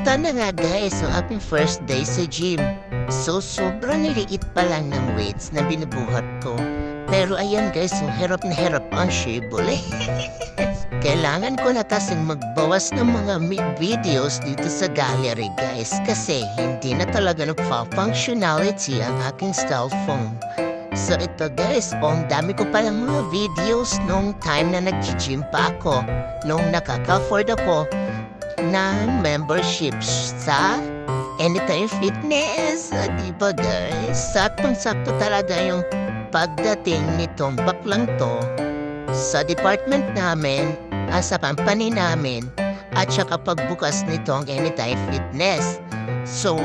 Ito na nga guys, ang aking first day sa gym. So sobrang niliit pa lang ng weights na binubuhat ko. Pero ayan guys, so hirap na hirap ang shable eh. Kailangan ko na kasing magbawas ng mga videos dito sa gallery guys. Kasi hindi na talaga nagpa-functionality ang aking cellphone. So ito guys, ang dami ko palang mga videos nung time na nag-gym pa ako. Nung nakaka-afford ako ng memberships sa Anytime Fitness. Diba guys? Saktong-sakto talaga yung pagdating nitong baklang to sa department namin, sa company namin, at saka pagbukas nitong Anytime Fitness. So,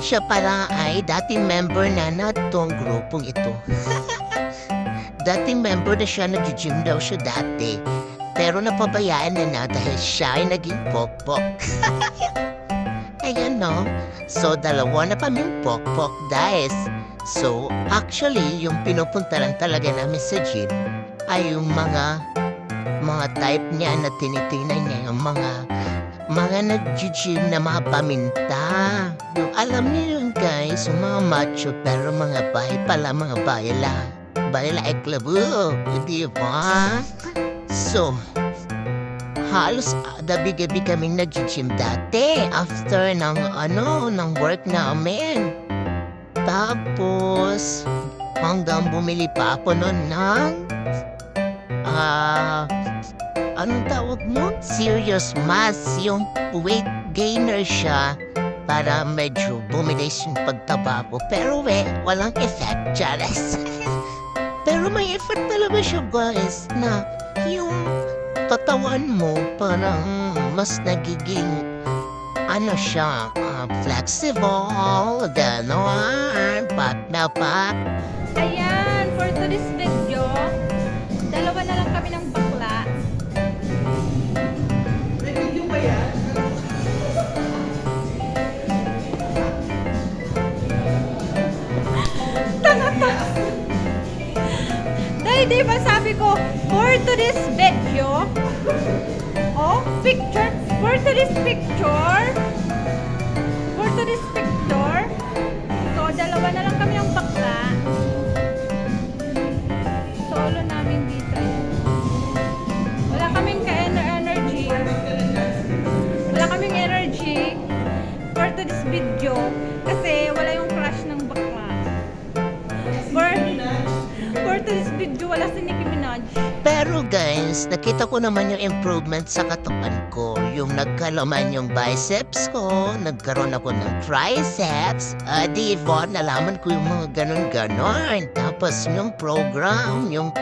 siya pala ay dating member na natong grupong ito. Dating member na siya, nag-gym daw siya dati. Pero napabayaan na dahil siya ay naging pokpok. Ayan no. So, dalawa na kaming pokpok guys. So, actually, yung pinupunta lang talaga namin sa gym ay yung mga type niya na tinitingnan niya, yung mga nag-gym na mga paminta. Yung, alam niyo yun guys, yung mga macho pero mga bahay pala, mga bayala. Bayala ay klabo, di ba? So, halos gabi-gabi kaming nag-gym dati after ng work namin. Tapos, hanggang bumili pa ako nun ng, anong tawag mo? Serious mass, yung weight gainer siya para medyo bumilis yung pagtaba ko. Pero walang effect, Charis. Pero may effect talaga siya guys, na yung katawan mo parang mas nagiging siya, flexible, gano'n, pat na pat. Ayan, for today's video, dalawa na lang kami ng bakla. May video ba yan? Tanga-tanga. Dahil di ba sabi ko, for today's video, picture, for today's picture, so dalawa na lang kami ng bakla. Solo namin dito. Wala kaming energy. Wala kaming energy for today's video kasi wala yung crush ng bakla. For today's video, wala si Nicki Minaj. Pero guys, nakita ko naman yung improvement sa katawan ko. Yung nagkalaman yung biceps ko, nagkaroon ako ng triceps. Diba, nalaman ko yung mga ganon-ganon. Tapos yung program, yung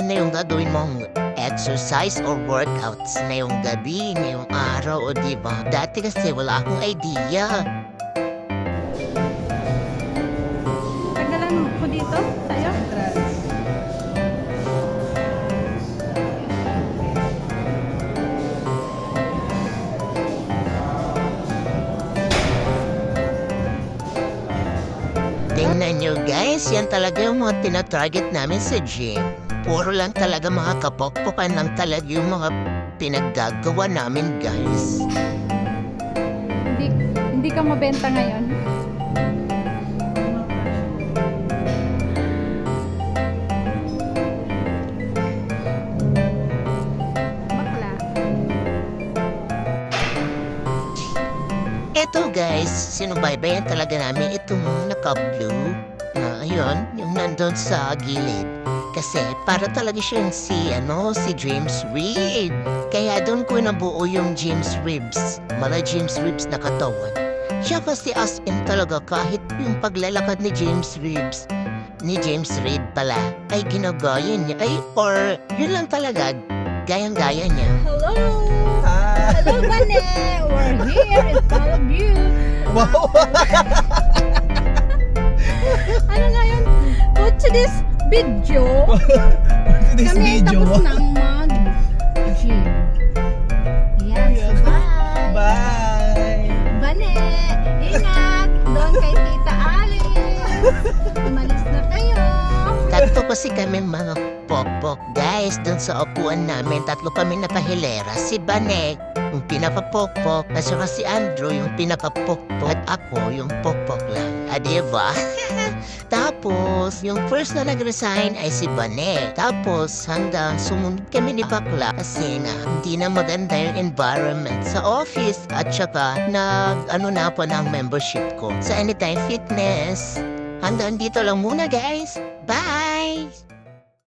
yung gagawin mong exercise or workouts na yung gabi, ngayong araw, o diba? Dati kasi wala akong idea. Tagalan ko dito, tayo. Tingnan nyo guys, yan talaga yung mga tinatarget namin sa gym. Puro lang talaga mga kapokpokan lang talaga yung mga pinaggagawa namin guys. Hindi ka mabenta ngayon. Bakla. Eto guys, sinubaybayan talaga namin itong naka-blue na ayun, yung nandun sa gilid. Kasi para talaga siyang si James Reid. Kaya doon ko nabuo yung James Ribs. Mga James Ribs na katawan. Siya kasi as in talaga kahit yung paglalakad ni James Reid pala, ay ginagaya niya. Or yun lang talaga, gayang-gaya niya. Hello! Hello, Bane! We're here in front of you. Wow! Ano nga yun? For today's video, Today's kami ay video. tapos ng mag-gym. Ayan, so bye! Bye! Bane! Ingat! Doon kay Tita Alice! Umalis na kayo! Takto ko kasi kami mga pokpok. Guys, dun sa upuan namin, 3 kami napahilera. Si Banek, yung pinapapokpok. At saka si Andrew, yung pinapapokpok. At ako, yung pokpok lang. Diba? Tapos, yung first na nag-resign ay si Banek. Tapos, hanggang sumunod kami ni Bakla kasi nga, hindi na maganda yung environment sa office. At saka, nag-ano na po ng membership ko sa Anytime Fitness. Hanggang dito lang muna, guys. Bye!